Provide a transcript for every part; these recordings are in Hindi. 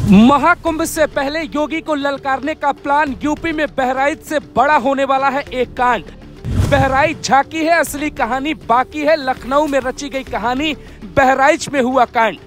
महाकुंभ से पहले योगी को ललकारने का प्लान। यूपी में बहराइच से बड़ा होने वाला है एक कांड। बहराइच झांकी है असली कहानी, बाकी है लखनऊ में रची गई कहानी। बहराइच में हुआ कांड।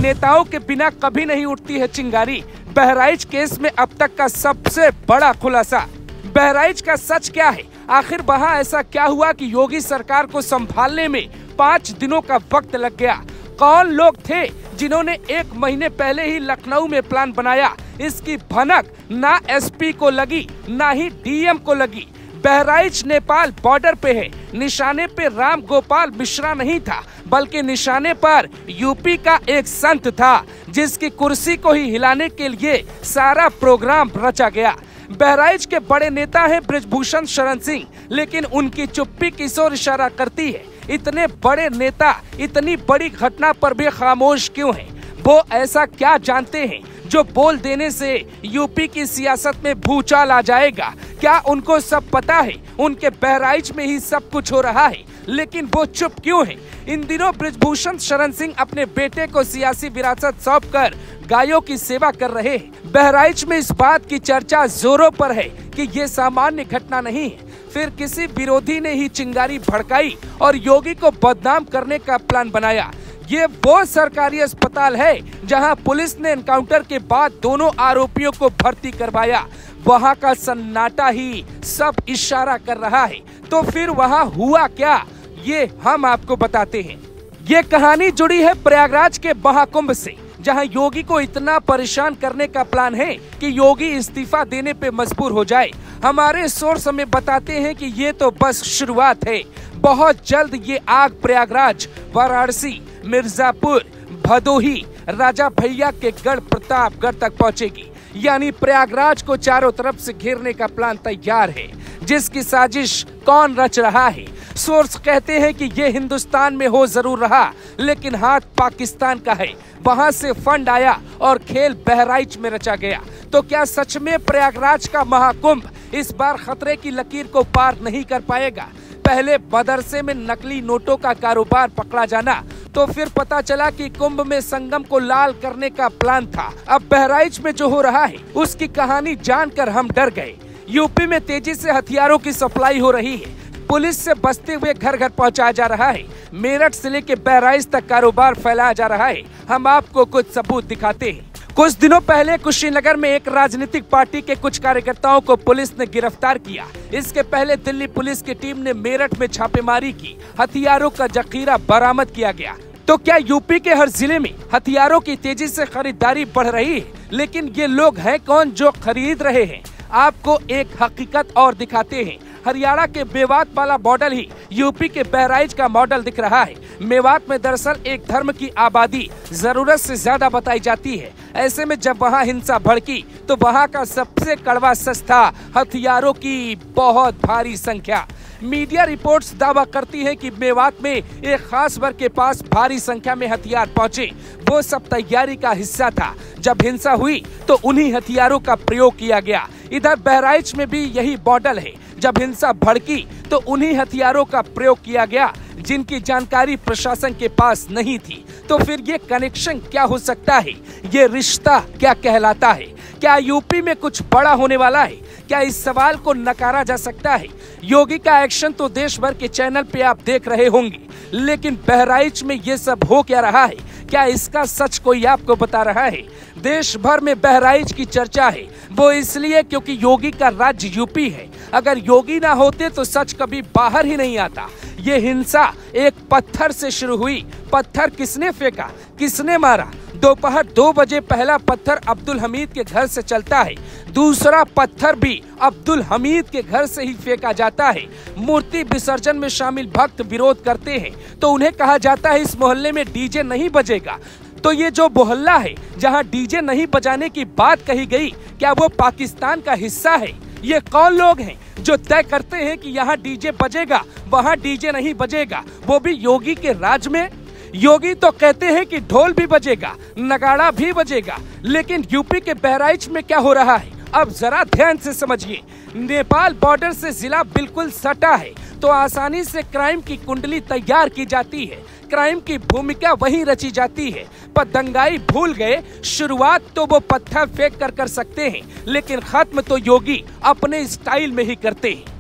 नेताओं के बिना कभी नहीं उठती है चिंगारी। बहराइच केस में अब तक का सबसे बड़ा खुलासा। बहराइच का सच क्या है? आखिर वहां ऐसा क्या हुआ कि योगी सरकार को संभालने में 5 दिनों का वक्त लग गया? कौन लोग थे जिन्होंने 1 महीने पहले ही लखनऊ में प्लान बनाया? इसकी भनक ना एसपी को लगी, ना ही डीएम को लगी। बहराइच नेपाल बॉर्डर पे है। निशाने पे राम गोपाल मिश्रा नहीं था, बल्कि निशाने पर यूपी का एक संत था, जिसकी कुर्सी को ही हिलाने के लिए सारा प्रोग्राम रचा गया। बहराइच के बड़े नेता हैं बृजभूषण शरण सिंह, लेकिन उनकी चुप्पी किस ओर इशारा करती है? इतने बड़े नेता इतनी बड़ी घटना पर भी खामोश क्यों हैं? वो ऐसा क्या जानते हैं जो बोल देने से यूपी की सियासत में भूचाल आ जाएगा? क्या उनको सब पता है? उनके बहराइच में ही सब कुछ हो रहा है, लेकिन वो चुप क्यों हैं? इन दिनों बृजभूषण शरण सिंह अपने बेटे को सियासी विरासत सौंपकर गायों की सेवा कर रहे हैं। बहराइच में इस बात की चर्चा जोरों पर है कि ये सामान्य घटना नहीं है। फिर किसी विरोधी ने ही चिंगारी भड़काई और योगी को बदनाम करने का प्लान बनाया। ये वो सरकारी अस्पताल है जहां पुलिस ने एनकाउंटर के बाद दोनों आरोपियों को भर्ती करवाया। वहां का सन्नाटा ही सब इशारा कर रहा है। तो फिर वहां हुआ क्या, ये हम आपको बताते हैं। ये कहानी जुड़ी है प्रयागराज के महाकुंभ से, जहां योगी को इतना परेशान करने का प्लान है कि योगी इस्तीफा देने पे मजबूर हो जाए। हमारे सोर्स हमें बताते हैं कि ये तो बस शुरुआत है। बहुत जल्द ये आग प्रयागराज, वाराणसी, मिर्जापुर, भदोही, राजा भैया के गढ़ प्रतापगढ़ तक पहुंचेगी। यानी प्रयागराज को चारों तरफ से घेरने का प्लान तैयार है। जिसकी साजिश कौन रच रहा है? सोर्स कहते हैं कि ये हिंदुस्तान में हो जरूर रहा, लेकिन हाथ पाकिस्तान का है। वहां से फंड आया और खेल बहराइच में रचा गया। तो क्या सच में प्रयागराज का महाकुंभ इस बार खतरे की लकीर को पार नहीं कर पाएगा? पहले मदरसे में नकली नोटों का कारोबार पकड़ा जाना, तो फिर पता चला कि कुंभ में संगम को लाल करने का प्लान था। अब बहराइच में जो हो रहा है उसकी कहानी जानकर हम डर गए। यूपी में तेजी से हथियारों की सप्लाई हो रही है। पुलिस से बचते हुए घर घर पहुंचाया जा रहा है। मेरठ से लेकर बहराइच तक कारोबार फैलाया जा रहा है। हम आपको कुछ सबूत दिखाते हैं। कुछ दिनों पहले कुशीनगर में एक राजनीतिक पार्टी के कुछ कार्यकर्ताओं को पुलिस ने गिरफ्तार किया। इसके पहले दिल्ली पुलिस की टीम ने मेरठ में छापेमारी की। हथियारों का जखीरा बरामद किया गया। तो क्या यूपी के हर जिले में हथियारों की तेजी से खरीदारी बढ़ रही है? लेकिन ये लोग हैं कौन जो खरीद रहे हैं? आपको एक हकीकत और दिखाते हैं। हरियाणा के मेवात वाला मॉडल ही यूपी के बहराइच का मॉडल दिख रहा है। मेवात में दरअसल एक धर्म की आबादी जरूरत से ज्यादा बताई जाती है। ऐसे में जब वहां हिंसा भड़की तो वहां का सबसे कड़वा सच था हथियारों की बहुत भारी संख्या। मीडिया रिपोर्ट्स दावा करती है कि मेवात में एक खास वर्ग के पास भारी संख्या में हथियार पहुंचे। वो सब तैयारी का हिस्सा था। जब हिंसा हुई तो उन्हीं हथियारों का प्रयोग किया गया। इधर बहराइच में भी यही मॉडल है। जब हिंसा भड़की तो उन्हीं हथियारों का प्रयोग किया गया, जिनकी जानकारी प्रशासन के पास नहीं थी। तो फिर ये कनेक्शन क्या हो सकता है? ये रिश्ता क्या कहलाता है? क्या यूपी में कुछ बड़ा होने वाला है? क्या इस सवाल को नकारा जा सकता है? योगी का एक्शन तो देश भर के चैनल पे आप देख रहे होंगे, लेकिन बहराइच में ये सब हो क्या रहा है? क्या इसका सच कोई आपको बता रहा है? देश भर में बहराइच की चर्चा है, वो इसलिए क्योंकि योगी का राज्य यूपी है। अगर योगी ना होते तो सच कभी बाहर ही नहीं आता। ये हिंसा एक पत्थर से शुरू हुई। पत्थर किसने फेंका, किसने मारा? दोपहर 2 बजे पहला पत्थर अब्दुल हमीद के घर से चलता है। दूसरा पत्थर भी अब्दुल हमीद के घर से ही फेंका जाता है। मूर्ति विसर्जन में शामिल भक्त विरोध करते हैं तो उन्हें कहा जाता है इस मोहल्ले में डीजे नहीं बजेगा। तो ये जो मोहल्ला है जहां डीजे नहीं बजाने की बात कही गई, क्या वो पाकिस्तान का हिस्सा है? ये कौन लोग हैं जो तय करते हैं कि यहाँ डीजे बजेगा, वहाँ डीजे नहीं बजेगा, वो भी योगी के राज में? योगी तो कहते हैं कि ढोल भी बजेगा, नगाड़ा भी बजेगा, लेकिन यूपी के बहराइच में क्या हो रहा है? अब जरा ध्यान से समझिए। नेपाल बॉर्डर से जिला बिल्कुल सटा है, तो आसानी से क्राइम की कुंडली तैयार की जाती है। क्राइम की भूमिका वहीं रची जाती है। पर दंगाई भूल गए, शुरुआत तो वो पत्थर फेंक कर सकते हैं, लेकिन खत्म तो योगी अपने स्टाइल में ही करते हैं।